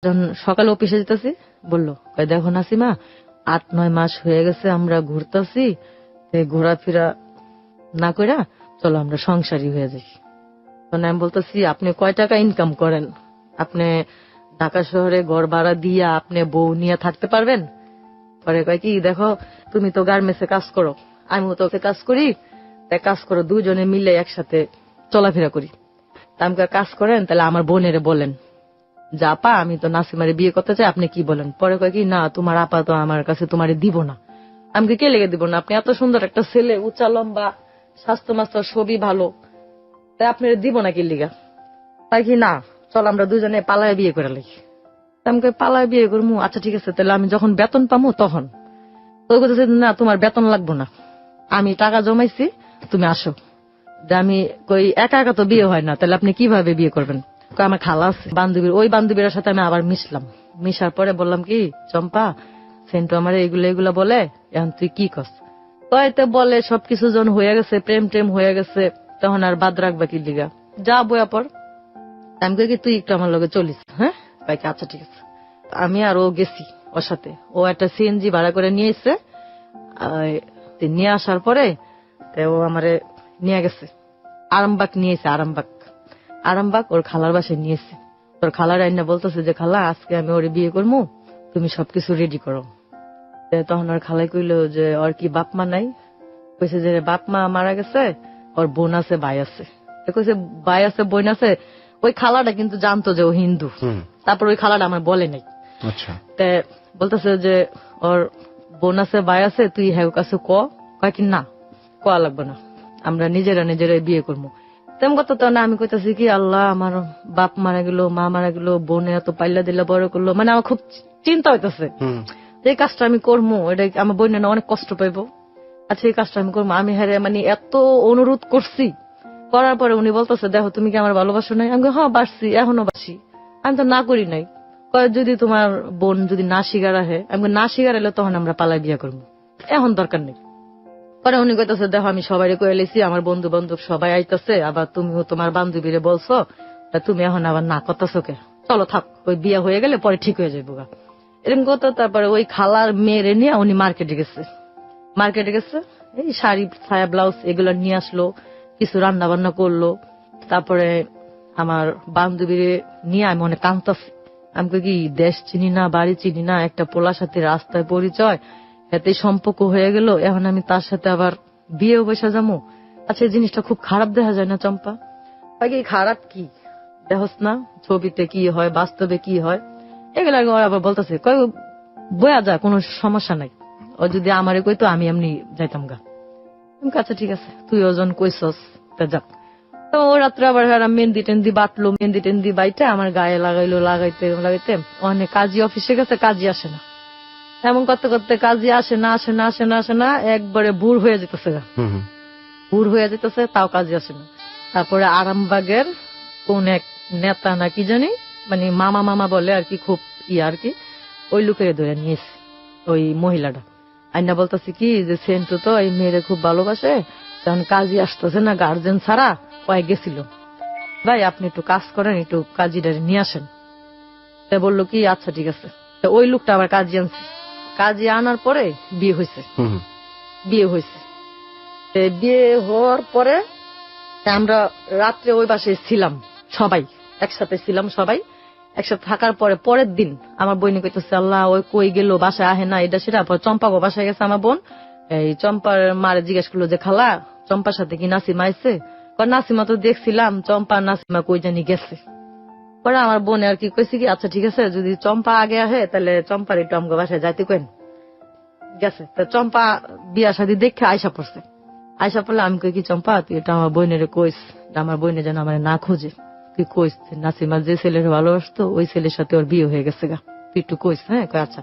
যখন সকালে অফিসে যেতেছি বললো, দেখো নাসিমা 8-9 মাস হয়ে গেছে আমরা ঘুরতেছি, ঘোরাফেরা না কইরা চলো আমরা সংসারী হয়ে যাই। তখন আমি বলতেছি, আপনি কয় টাকা ইনকাম করেন? আপনি ঢাকা শহরে ঘর ভাড়া দিয়া আপনি বউ নিয়ে থাকতে পারবেন? পরে কয় কি, দেখো তুমি তো গার্মেন্টসে কাজ করো, আমিও তো কাজ করি, তাই কাজ করো, দুজনে মিলে একসাথে চলাফেরা করি। তা আমাকে কাজ করেন, তাহলে আমার বোনেরে বলেন যে আপা আমি তো নাসিমারে বিয়ে করতে চাই, আপনি কি বলেন? পরে কয় কি, না তোমার আপা তো আমার কাছে তোমারে দিব না। আমাকে কে লেগে দিব না? আপনি এত সুন্দর একটা ছেলে, উঁচা লম্বা, স্বাস্থ্য মাস্টার, সবই ভালো, তাই আপনার দিব না কি লিগা? তাই কি, না চল আমরা দুজনে পালায় বিয়ে করে লাই। আমাকে পালায় বিয়ে করবো? আচ্ছা ঠিক আছে, তাহলে আমি যখন বেতন পাবো তখন। তো বলতেছে, না তোমার বেতন লাগবো না, আমি টাকা জমাইছি, তুমি আসো। আমি কই, একা একা তো বিয়ে হয় না, তাহলে আপনি কিভাবে বিয়ে করবেন? আমার খালা আছে বান্ধবীর, ওই বান্ধবীর সাথে আমি আবার মিশলাম। মিশার পরে বললাম কি, চম্পা সেন্টু আমার এগুলা বলে, এখন তুই কি কস? তো বলে সবকিছু যখন হয়ে গেছে, প্রেম টেম হয়ে গেছে, তখন আর বাদ রাখবা কি লিগা, যা বয়া পর। আমি কই কি, তুই একটু আমার লগে চলিস। হ্যাঁ ভাইকে, আচ্ছা ঠিক আছে। আমি আর ও গেছি ওর সাথে। ও একটা সিএনজি ভাড়া করে নিয়ে এসে, নিয়ে আসার পরে ও আমারে নিয়ে গেছে আরামবাগ, নিয়েছে আরামবাগ ওর খালার বাসায় নিয়েছে। তোর খালার আইনা বলতেছে যে, খালা আজকে আমি ওরে বিয়ে করবো, তুমি সবকিছু রেডি করো। তখন ওর খালাই কইলো যে, ওর কি বাপ মা নাই? কইছে যে, বাপ মা মারা গেছে, ওর বোন আছে, ভাই আছে। কইছে ভাই আছে, বোন আছে। ওই খালাটা কিন্তু জানতো যে ও হিন্দু, তারপর ওই খালাটা আমার বলে নাই। বলতেছে যে, ওর বোন আছে, ভাই আছে, তুই হ্যাঁ কাছে কয় কি, না কোয়া লাগবে না, আমরা নিজেরাই বিয়ে করবো। তেমন কথা তো না। আমি কইতাছি কি, আল্লাহ আমার বাপ মারা গেল, মা মারা গেল, বোনে এত পাইলা দিলা বড় করলো, মানে আমার খুব চিন্তা হইতেছে এই কাজটা আমি করবো, এটা আমার বোনের অনেক কষ্ট পাইবো। আচ্ছা এই কাজটা আমি করবো। আমি হ্যাঁ মানে এত অনুরোধ করছি, করার পরে উনি বলতেছে, দেখো তুমি কি আমার ভালোবাসো নাই? আমি হ্যাঁ বাসছি, এখনো বাসি, আমি তো না করি নাই। যদি তোমার বোন যদি না শিকার আহে, আমি না শিকার এলে তখন আমরা পালাই বিয়ে করবো, এখন দরকার নেই। পরে উনি কইতেছে, দেখো আমি সবাই কয়ে লেছি, আমার বন্ধু বান্ধব সবাই আইতেছে, আবার তুমিও তোমার বান্ধবীরে বলছো, তুমি এখন আবার না করতেছো কে? চলো থাক, ওই বিয়ে হয়ে গেলে পরে ঠিক হয়ে যাবো। এরকম কথা। তারপরে ওই খালার মেয়েরে নিয়ে উনি মার্কেটে গেছে, এই শাড়ি ছায়া ব্লাউজ এগুলো নিয়ে আসলো, কিছু রান্না বান্না করলো। তারপরে আমার বান্ধবীর নিয়ে আমি অনেক কাঁদতাছি। আমি কি, দেশ চিনি না, বাড়ি চিনি না, একটা পোলার সাথে রাস্তায় পরিচয়, এতে সম্পর্ক হয়ে গেল, এখন আমি তার সাথে আবার বিয়েও বসে যাবো। আচ্ছা এই জিনিসটা খুব খারাপ দেখা যায় না চম্পা? খারাপ কি দেখস না, ছবিতে কি হয়, বাস্তবে কি হয়, এগুলো আবার বলতেছে, বয়া যায়, কোনো সমস্যা নাই, ও যদি আমারে কইতো আমি এমনি যাইতাম গা। আচ্ছা ঠিক আছে, তুই ওজন কইসস, তা যাক। তো ও রাত্রে আবার মেহেন্দি টেন্দি বাটলো, মেহেন্দি টেন্দি বাইটে আমার গায়ে লাগাইতে অনেক কাজী অফিসে গেছে, কাজী আসে না। এমন করতে করতে কাজী আসে না, একবারে বুড় হয়ে যেতেছে, তাও কাজী আসে না। তারপরে আরামবাগের কোন এক নেতা না কি জানি, মানে মামা বলে আর কি, খুব আর কি, ওই লোকের ধরে নিয়েছে ওই মহিলাটা। আইনা বলতেছে কি যে, সেন্টু তো এই মেয়েরে খুব ভালোবাসে, তখন কাজী আসতেছে না, গার্জেন ছাড়া কয়েক গেছিল, ভাই আপনি একটু কাজ করেন, একটু কাজীটারে নিয়ে আসেন। বললো কি, আচ্ছা ঠিক আছে। ওই লোকটা আবার কাজী আনছে, কাজী আনার পরে বিয়ে হয়েছে। বিয়ে হওয়ার পরে আমরা রাত্রে ওই বাসায় ছিলাম, সবাই একসাথে ছিলাম, সবাই একসাথে থাকার পরে পরের দিন আমার বোন কইতেছে, আল্লাহ ওই কই গেল, বাসায় আহে না, এটা সেটা। চম্পা বাসায় গেছে আমার বোন, এই চম্পার মারে জিজ্ঞেস করলো যে, খালা চম্পার সাথে কি নাসিমা আইছে? নাসিমা তো দেখছিলাম, চম্পা নাসিমা কই জানি গেছে। পরে আমার বোন আর কি কইছে কি, আচ্ছা ঠিক আছে, যদি চম্পা আগে আহে তাহলে চম্পার একটু আমাকে বাসায় যাইতে কেন গেছে। তো চম্পা বিয়া শাদী দেখে আয়সা পড়লে আমি কই কি, চম্পা তুই এটা আমার বোনের কইস, আমার বোনের যেন আমার না খোঁজে, তুই কইস নাসিমা যে ছেলের ভালোবাসতো ওই ছেলের সাথে ওর বিয়ে হয়ে গেছে গা, তুই একটু কইস। হ্যাঁ আচ্ছা।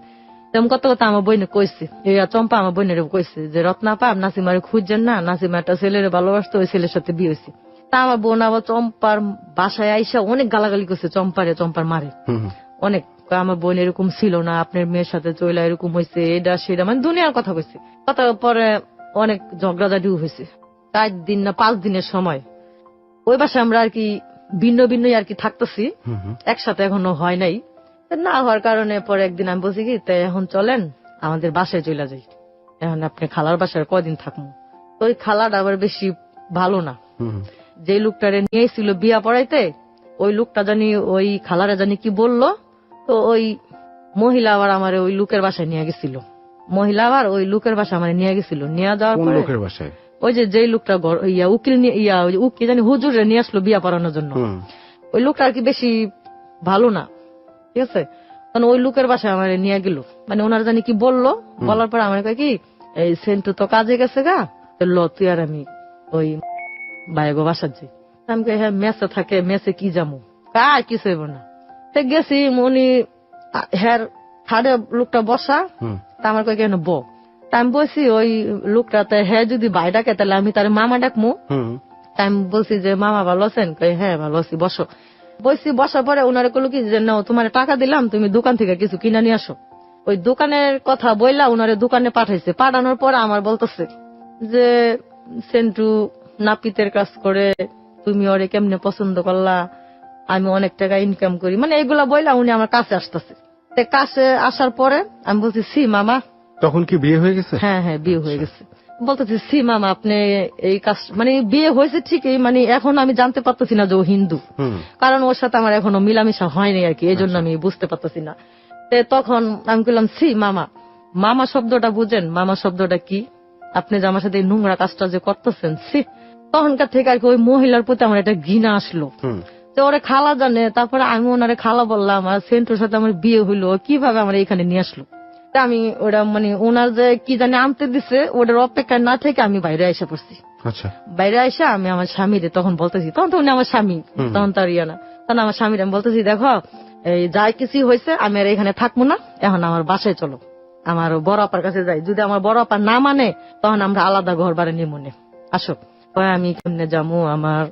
তেমন কত কথা আমার বোনে কইছে, চম্পা আমার বোনের কইছে যে, রত্নাপা নাসিমারে খুঁজছেন না, নাসিমা একটা ছেলের ভালোবাসতো, ওই ছেলের সাথে বিয়ে হয়েছে। তা আমার বোন আবার চম্পার বাসায় আইসা অনেক গালাগালি করছে, চম্পার মারে অনেক। আমার বোন এরকম ছিল না, আপনার মেয়ের সাথে চইলা এরকম হয়েছে, এটা সেটা, মানে দুনিয়ার কথা কইছে। কথা পরে অনেক ঝগড়াঝাটিও হয়েছে। 4 দিন না 5 দিনের সময় ওই বাসায় আমরা আর কি ভিন্ন আর কি থাকতেছি, একসাথে এখনো হয় নাই। তো না হওয়ার কারণে পরে একদিন আমি বলছি কি তাই এখন চলেন আমাদের বাসায় চলে যাই, এখন আপনি খালার বাসায় কয়দিন থাকবো। তো ওই খালাটা আবার বেশি ভালো না, যে লোকটারে নিয়েছিল বিয়া পড়াইতে ওই লোকটা জানি ওই খালারা জানি কি বললো, তো ওই মহিলা আবার আমার ওই লোকের বাসায় নিয়ে গেছিল, মহিলা আবার ওই লোকের বাসায় আমার নিয়ে গেছিল, নিয়ে যাওয়ার পরে ওই যে লোকটা উকিল উকিল জানি হুজুরে নিয়ে আসলো বিয়া পড়ানোর জন্য, ওই লোকটা আর কি বেশি ভালো না, ঠিক আছে। তখন ওই লোকের বাসায় আমার নিয়ে গেল, মানে ওনারা জানি কি বললো, বলার পর আমার কয় কি এই সেন্টু তো কাজে গেছে গা, ল তুই আর আমি ওই বাইগো বাসার যাই। আমি কই হ্যাঁ মেসে থাকে, মেসে কি যাবো, কার কিছু হইব না। তো গেছি উনি হ্যার খাড়ে লোকটা বসা, তা আমার কয় কেন ব, তা আমি বলছি ওই লোকটাতে হ্যাঁ যদি ভাই ডাকে তাহলে আমি তার মামা ডাকমু। আমি বলছি যে মামা ভালো আছেন, কই হ্যাঁ ভালো আছি বসো। বসছি, বসার পরে ওনারে কইলো কি যে নাও তোমার টাকা দিলাম তুমি দোকান থেকে কিছু কিনে নিয়ে আসো। ওই দোকানের কথা বইলা ওনারে দোকানে পাঠাইছে, পাঠানোর পরে আমার বলতেছে যে সেন্টু নাপিতের কাজ করে, তুমি ওরে কেমনে পছন্দ করলা, আমি অনেক টাকা ইনকাম করি, মানে এগুলা বইলা উনি আমার কাছে আসতেছে। কাছে আসার পরে আমি বলছি সি মামা, তখন কি বিয়ে হয়ে গেছে? হ্যাঁ হ্যাঁ বিয়ে হয়ে গেছে। বলতেছি সি মামা আপনি এই কাজ, মানে বিয়ে হয়েছে ঠিকই, মানে এখন আমি জানতে পারতেছি না যে ও হিন্দু, কারণ ওর সাথে আমার এখনো মিলামিশা হয়নি আর কি, এই জন্য আমি বুঝতে পারতেছি না। তখন আমি বললাম সি মামা, মামা শব্দটা বুঝেন, মামা শব্দটা কি, আপনি যে আমার সাথে এই নোংরা কাজটা যে করতেছেন, সি। তখনকার থেকে আর কি ওই মহিলার প্রতি আমার একটা ঘৃণা আসলো, তো ওরে খালা জানে, তারপরে আমি ওনারে খালা বললাম, আর সেন্টুর সাথে আমার বিয়ে হইলো, কিভাবে আমার এখানে নিয়ে আসলো। আমি ওরা মানে ওনার যে কি জানি আনতে দিছে ওটার অপেক্ষা না থেকে আমি বাইরে এসে পড়ছি। বাইরে এসে আমি আমার স্বামীরে তখন বলতেছি, তখন তো উনি আমার স্বামী, তখন তার ইয়া না, তখন আমার স্বামীর আমি বলতেছি দেখো এই যাই কিছু হয়েছে আমি আর এখানে থাকবো না, এখন আমার বাসায় চলো, আমার বড় আপার কাছে যাই, যদি আমার বড় আপা না মানে তখন আমরা আলাদা ঘর বাড়ি নিয়ে মনে আসো। আমি কেমনে যাবো, আমার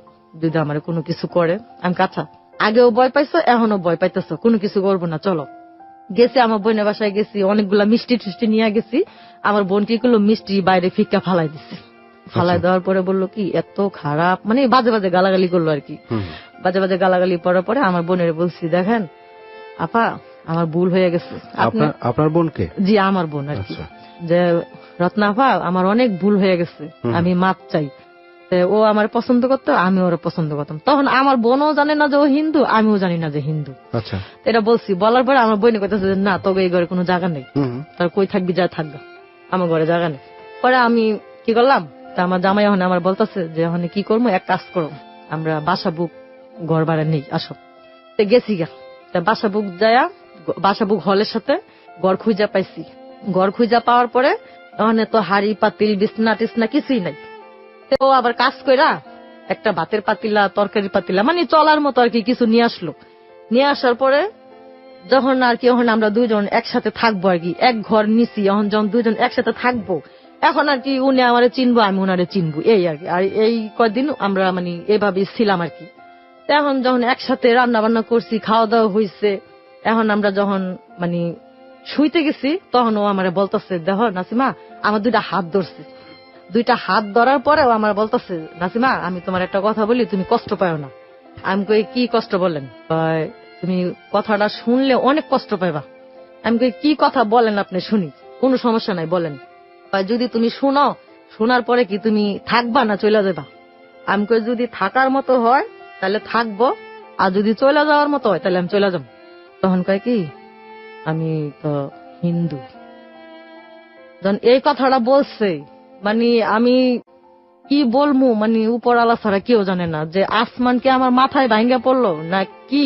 যদি আমার কোনো কিছু করে, আমি কাছা আগেও ভয় পাইছো এখনো ভয় পাইতেছো, কোনো কিছু করবো না, চলো। গেছি আমার বোনের বাসায় গেছি, অনেকগুলা মিষ্টি টুষ্টি নিয়ে গেছি, আমার বোন কি করলো মিষ্টি বাইরে ফিক্কা ফালাই দিছে, ফালাই দেওয়ার পরে বললো কি এত খারাপ, মানে বাজে বাজে গালাগালি করলো আর কি, বাজে বাজে গালাগালি পড়ার পরে আমার বোনের বলছি দেখেন আপা আমার ভুল হয়ে গেছে। আপনার বোনকে? জি আমার বোন আর কি, যে রত্না আপা আমার অনেক ভুল হয়ে গেছে, আমি মাপ চাই। ও আমার পছন্দ করতো, আমি ওরা পছন্দ করতাম, তখন আমার বোনও জানে না যে ও হিন্দু, আমিও জানি না যে হিন্দু। এটা বলছি, বলার পরে আমার বোনে কইতেছে না তোকে এই ঘরে কোনো জায়গা নেই, তার কই থাকবি যা থাকবে, আমার ঘরে জায়গা নেই। পরে আমি কি করলাম, তা আমার জামাই এখন আমার বলতেছে যে এখন কি করবো, এক কাজ করো আমরা বাসা বুক ঘর ভাড়া নেই আসো। গেছি গা, বাসা বুক যায়া বাসা বুক হলের সাথে ঘর খুঁজা পাইছি, ঘর খুঁজা পাওয়ার পরে ওখানে তো হাড়ি পাতিল বিছনা টিছনা কিছুই নাই। ও আবার কাজ কইরা একটা ভাতের পাতিলা তরকারি পাতিলা মানে চলার মতো আর কি কিছু নিয়ে আসলো। নিয়ে আসার পরে যখন আর কি এখন আমরা দুইজন একসাথে থাকবো আর কি, এক ঘর নিছি, এখন যখন দুইজন একসাথে থাকবো এখন আর কি উনি আমারে চিনবো আমি উনারে চিনবো, এই আর কি। আর এই কয়দিন আমরা মানে এভাবে ছিলাম আর কি। এখন যখন একসাথে রান্না বান্না করছি, খাওয়া দাওয়া হয়েছে, এখন আমরা যখন মানে শুইতে গেছি তখন ও আমারে বলতেছে দেখো নাসিমা আমার দুইটা হাত ধরছে, দুইটা হাত ধরার পরেও আমার বলতেছে নাসিমা আমি তোমার একটা কথা বলি তুমি কষ্ট পাও না। আমি কই কি কষ্ট বলেন, তুমি কথাটা শুনলে অনেক কষ্ট পাইবা। আমি কই কি কথা বলেন আপনি শুনি, কোনো সমস্যা নাই বলেন। যদি তুমি শুনো, শোনার পরে কি তুমি থাকবা না চলে যাবা? আমি কই যদি থাকার মতো হয় তাহলে থাকবো, আর যদি চলে যাওয়ার মতো হয় তাহলে আমি চলে যাবো। তখন কয় কি আমি তো হিন্দু। যখন এই কথাটা বলছে মানে আমি কি বলবো, মানে উপর আলা ছাড়া কেউ জানে না যে আসমান কি আমার মাথায় ভাঙ্গা পড়লো না কি।